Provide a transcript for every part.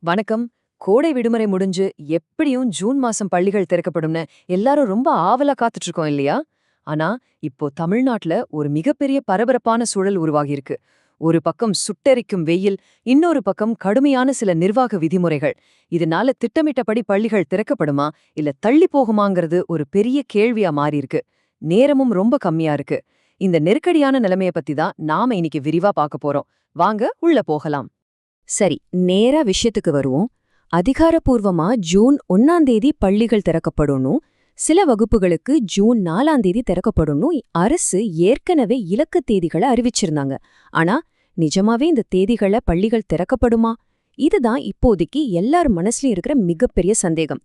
வணக்கம். கோடை விடுமுறை முடிஞ்சு எப்படியும் ஜூன் மாசம் பள்ளிகள் திறக்கப்படும்னு எல்லாரும் ரொம்ப ஆவலா காத்துட்டு இருக்கோம் இல்லையா? ஆனா, இப்போ தமிழ்நாட்டுல ஒரு மிகப்பெரிய பரபரப்பான சூழல் உருவாகியிருக்கு. ஒரு பக்கம் சுட்டெரிக்கும் வெயில், இன்னொரு பக்கம் கடுமையான சில நிர்வாக விதிமுறைகள். இதனால திட்டமிட்டபடி பள்ளிகள் திறக்கப்படுமா, இல்ல தள்ளி போகுமாங்கிறது ஒரு பெரிய கேள்வியா மாறியிருக்கு. நேரமும் ரொம்ப கம்மியா இருக்கு. இந்த நெருக்கடியான நிலைமைய பத்தி தான் நாம இன்னைக்கு விரிவா பார்க்க போறோம். வாங்க உள்ள போகலாம். சரி, நேரா விஷயத்துக்கு வருவோம். அதிகாரப்பூர்வமா ஜூன் 1ஆம் தேதி பள்ளிகள் திறக்கப்படணும். சில வகுப்புகளுக்கு ஜூன் 4ஆம் தேதி திறக்கப்படணும். அரசு ஏற்கனவே இலக்கு தேதிகளை அறிவிச்சிருந்தாங்க. ஆனா, நிஜமாவே இந்த தேதிகள பள்ளிகள் திறக்கப்படுமா? இதுதான் இப்போதைக்கு எல்லார் மனசுலயும் இருக்கிற மிகப்பெரிய சந்தேகம்.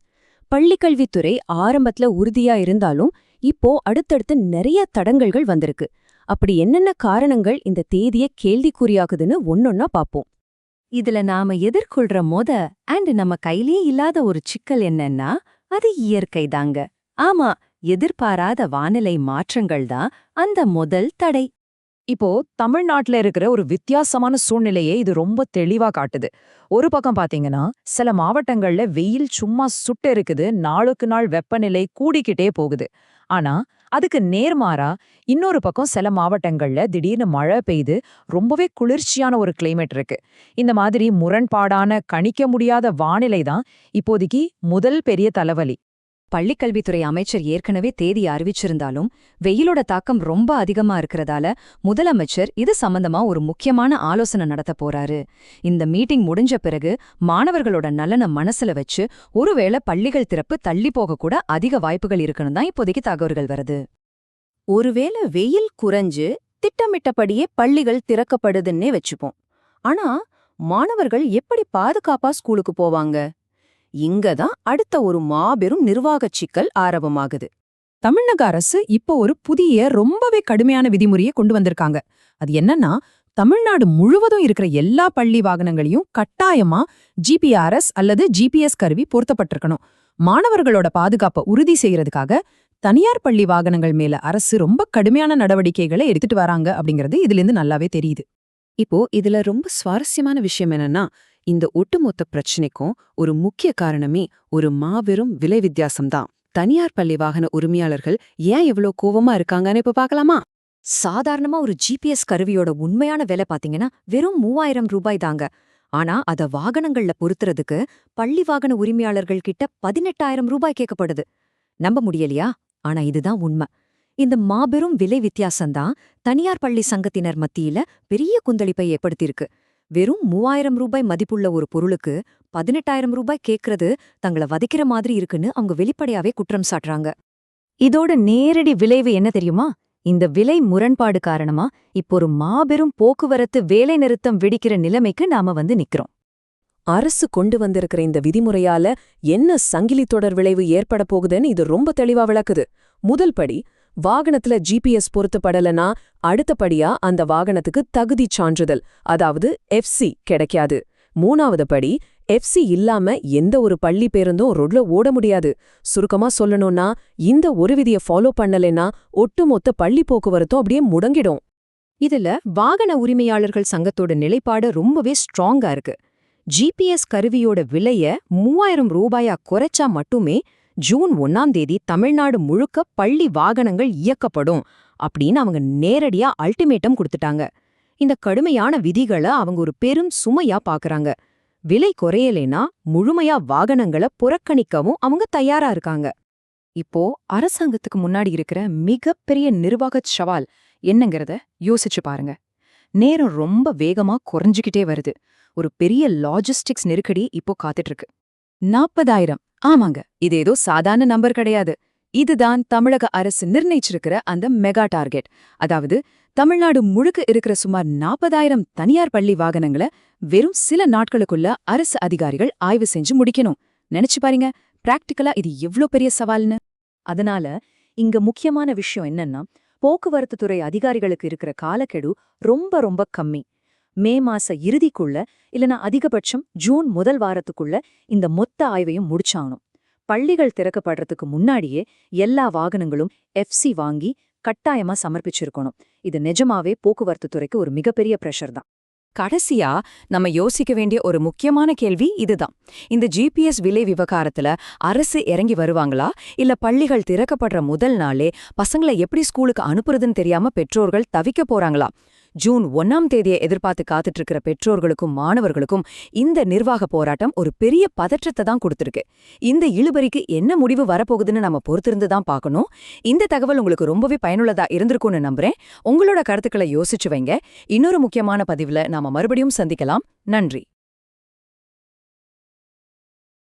பள்ளிக்கல்வித்துறை ஆரம்பத்துல உறுதியா இருந்தாலும் இப்போ அடுத்தடுத்து நிறைய தடங்கல்கள் வந்திருக்கு. அப்படி என்னென்ன காரணங்கள் இந்த தேதியை கேள்விக்குறியாக்குதுன்னு ஒன்னொன்னா பாப்போம். இதுல நாம எதிர்கொள்ற நம்ம கையிலே இல்லாத ஒரு சிக்கல் என்னன்னா, அது இயற்கை தாங்க. ஆமா, எதிர்பாராத வானிலை மாற்றங்கள் தான் அந்த முதல் தடை. இப்போ தமிழ்நாட்டுல இருக்கிற ஒரு வித்தியாசமான சூழ்நிலையே இது ரொம்ப தெளிவா காட்டுது. ஒரு பக்கம் பாத்தீங்கன்னா, சில மாவட்டங்கள்ல வெயில் சும்மா சுட்டு இருக்குது, நாளுக்கு நாள் வெப்பநிலை கூடிக்கிட்டே போகுது. ஆனா, அதுக்கு நேர்மாறா இன்னொரு பக்கம் சில மாவட்டங்கள்ல திடீர்னு மழை பெய்து ரொம்பவே குளிர்ச்சியான ஒரு கிளைமேட் இருக்கு. இந்த மாதிரி முரண்பாடான கணிக்க முடியாத வானிலை தான் இப்போதைக்கு முதல் பெரிய தலைவலி. பள்ளிக்கல்வித்துறை அமைச்சர் ஏற்கனவே தேதி அறிவிச்சிருந்தாலும் வெயிலோட தாக்கம் ரொம்ப அதிகமா இருக்கிறதால முதலமைச்சர் இது சம்பந்தமா ஒரு முக்கியமான ஆலோசனை நடத்த போறாரு. இந்த மீட்டிங் முடிஞ்ச பிறகு மாணவர்களோட நலனை மனசுல வச்சு ஒருவேளை பள்ளிகள் திறப்பு தள்ளி போக கூட அதிக வாய்ப்புகள் இருக்குன்னு தான் இப்போதைக்கு தகவல்கள் வருது. ஒருவேளை வெயில் குறைஞ்சு திட்டமிட்டபடியே பள்ளிகள் திறக்கப்படுதுன்னே வச்சுப்போம். ஆனா மாணவர்கள் எப்படி பாதுகாப்பா ஸ்கூலுக்கு போவாங்க? இங்கதான் அடுத்த ஒரு மாபெரும் நிர்வாகச் சிக்கல் ஆரம்பமாகுது. தமிழக அரசு இப்போ ஒரு புதிய ரொம்பவே கடுமையான விதிமுறையை கொண்டு வந்திருக்காங்க. அது என்னன்னா, தமிழ்நாடு முழுவதும் இருக்கிற எல்லா பள்ளி வாகனங்களையும் கட்டாயமா ஜிபிஆர்எஸ் அல்லது ஜிபிஎஸ் கருவி பொருத்தப்பட்டிருக்கணும். மாணவர்களோட பாதுகாப்பை உறுதி செய்யறதுக்காக தனியார் பள்ளி வாகனங்கள் மேல அரசு ரொம்ப கடுமையான நடவடிக்கைகளை எடுத்துட்டு வராங்க அப்படிங்கிறது இதுல இருந்து நல்லாவே தெரியுது. இப்போ இதுல ரொம்ப சுவாரஸ்யமான விஷயம் என்னன்னா, இந்த ஒட்டுமொத்த பிரச்சனைக்கும் ஒரு முக்கிய காரணமே ஒரு மாபெரும் விலை வித்தியாசம்தான். தனியார் பள்ளி வாகன உரிமையாளர்கள் ஏன் இவ்ளோ கோவமா இருக்காங்கன்னு இப்ப பார்க்கலாமா? சாதாரணமா ஒரு ஜிபிஎஸ் கருவியோட உண்மையான விலை பாத்தீங்கன்னா வெறும் 3000 ரூபாய் தாங்க. ஆனா அத வாகனங்கள்ல பொருத்துறதுக்கு பள்ளி வாகன உரிமையாளர்கள் கிட்ட 18,000 ரூபாய் கேட்கப்படுது. நம்ப முடியலையா? ஆனா இதுதான் உண்மை. இந்த மாபெரும் விலை வித்தியாசம்தான் தனியார் பள்ளி சங்கத்தினர் மத்தியில பெரிய கொந்தளிப்பை ஏற்படுத்தியிருக்கு. வெறும் 3000 ரூபாய் மதிப்புள்ள ஒரு பொருளுக்கு 18,000 ரூபாய் கேட்கறது தங்களை வதைக்கிற மாதிரி இருக்குன்னு அவங்க வெளிப்படையாவே குற்றம் சாட்டுறாங்க. இதோட நேரடி விளைவு என்ன தெரியுமா? இந்த விலை முரண்பாடு காரணமா இப்போ ஒரு மாபெரும் போக்குவரத்து வேலை நிறுத்தம் வெடிக்கிற நிலைமைக்கு நாம நிக்கிறோம். அரசு கொண்டு வந்திருக்கிற இந்த விதிமுறையால என்ன சங்கிலி தொடர் விளைவு ஏற்பட போகுதுன்னு இது ரொம்ப தெளிவா விளக்குது. முதல் படி, வாகனத்துல ஜிபிஎஸ் பொருத்தப்படலனா அடுத்தபடியா அந்த வாகனத்துக்கு தகுதி சான்றிதழ், அதாவது எஃப்சி கிடைக்காது. மூணாவது படி, எஃப்சி இல்லாம எந்த ஒரு பள்ளி பேருந்தும் ரோட்ல ஓட முடியாது. சுருக்கமா சொல்லணும்னா, இந்த ஒரு விதியை ஃபாலோ பண்ணலைன்னா ஒட்டுமொத்த பள்ளி போக்குவரத்தும் அப்படியே முடங்கிடும். இதுல வாகன உரிமையாளர்கள் சங்கத்தோட நிலைப்பாடு ரொம்பவே ஸ்ட்ராங்கா இருக்கு. ஜிபிஎஸ் கருவியோட விலைய 3000 ரூபாயா குறைச்சா மட்டுமே ஜூன் 1ஆம் தேதி தமிழ்நாடு முழுக்க பள்ளி வாகனங்கள் இயக்கப்படும் அப்படின்னு அவங்க நேரடியா அல்டிமேட்டம் கொடுத்துட்டாங்க. இந்த கடுமையான விதிகளை அவங்க ஒரு பெரும் சுமையா பாக்குறாங்க. விலை குறையலேனா முழுமையா வாகனங்களை புறக்கணிக்கவும் அவங்க தயாரா இருக்காங்க. இப்போ அரசாங்கத்துக்கு முன்னாடி இருக்கிற மிகப்பெரிய நிர்வாகச் சவால் என்னங்கிறத யோசிச்சு பாருங்க. நேரம் ரொம்ப வேகமா குறைஞ்சுக்கிட்டே வருது. ஒரு பெரிய லாஜிஸ்டிக்ஸ் நெருக்கடி இப்போ காத்துட்டு இருக்கு. 40,000. ஆமாங்க, இது ஏதோ சாதாரண நம்பர் கிடையாது. இதுதான் தமிழக அரசு நிர்ணயிச்சிருக்கிற அந்த மெகா டார்கெட். அதாவது தமிழ்நாடு முழுக்க இருக்கிற சுமார் 40,000 தனியார் பள்ளி வாகனங்களை வெறும் சில நாட்களுக்குள்ள அரசு அதிகாரிகள் ஆய்வு செஞ்சு முடிக்கணும். நினைச்சு பாருங்க, பிராக்டிக்கலா இது எவ்ளோ பெரிய சவால்னு. அதனால இங்க முக்கியமான விஷயம் என்னன்னா, போக்குவரத்து துறை அதிகாரிகளுக்கு இருக்கிற காலக்கெடு ரொம்ப ரொம்ப கம்மி. மே மாச இறுதிக்குள்ள இல்லனா அதிகபட்சம் ஜூன் முதல் வாரத்துக்குள்ள இந்த மொத்த ஆய்வையும் முடிச்சாகணும். பள்ளிகள் திறக்கப்படுறதுக்கு முன்னாடியே எல்லா வாகனங்களும் எஃப்சி வாங்கி கட்டாயமா சமர்ப்பிச்சிருக்கணும். இது நிஜமாவே போக்குவரத்து துறைக்கு ஒரு மிகப்பெரிய பிரஷர் தான். கடைசியா நம்ம யோசிக்க வேண்டிய ஒரு முக்கியமான கேள்வி இதுதான். இந்த ஜிபிஎஸ் விலை விவகாரத்துல அரசு இறங்கி வருவாங்களா, இல்ல பள்ளிகள் திறக்கப்படுற முதல் நாளே பசங்களை எப்படி ஸ்கூலுக்கு அனுப்புறதுன்னு தெரியாம பெற்றோர்கள் தவிக்க போறாங்களா? ஜூன் 1ஆம் தேதியை எதிர்பார்த்து காத்துட்டு இருக்கிற பெற்றோர்களுக்கும் மாணவர்களுக்கும் இந்த நிர்வாக போராட்டம் ஒரு பெரிய பதற்றத்தை தான் கொடுத்திருக்கு. இந்த இழுபறிக்கு என்ன முடிவு வரப்போகுதுன்னு நம்ம பொறுத்திருந்து தான் பார்க்கணும். இந்த தகவல் உங்களுக்கு ரொம்பவே பயனுள்ளதா இருந்திருக்கும்னு நம்புறேன். உங்களோட கருத்துக்களை யோசிச்சு வைங்க. இன்னொரு முக்கியமான பதிவுல நாம மறுபடியும் சந்திக்கலாம். நன்றி.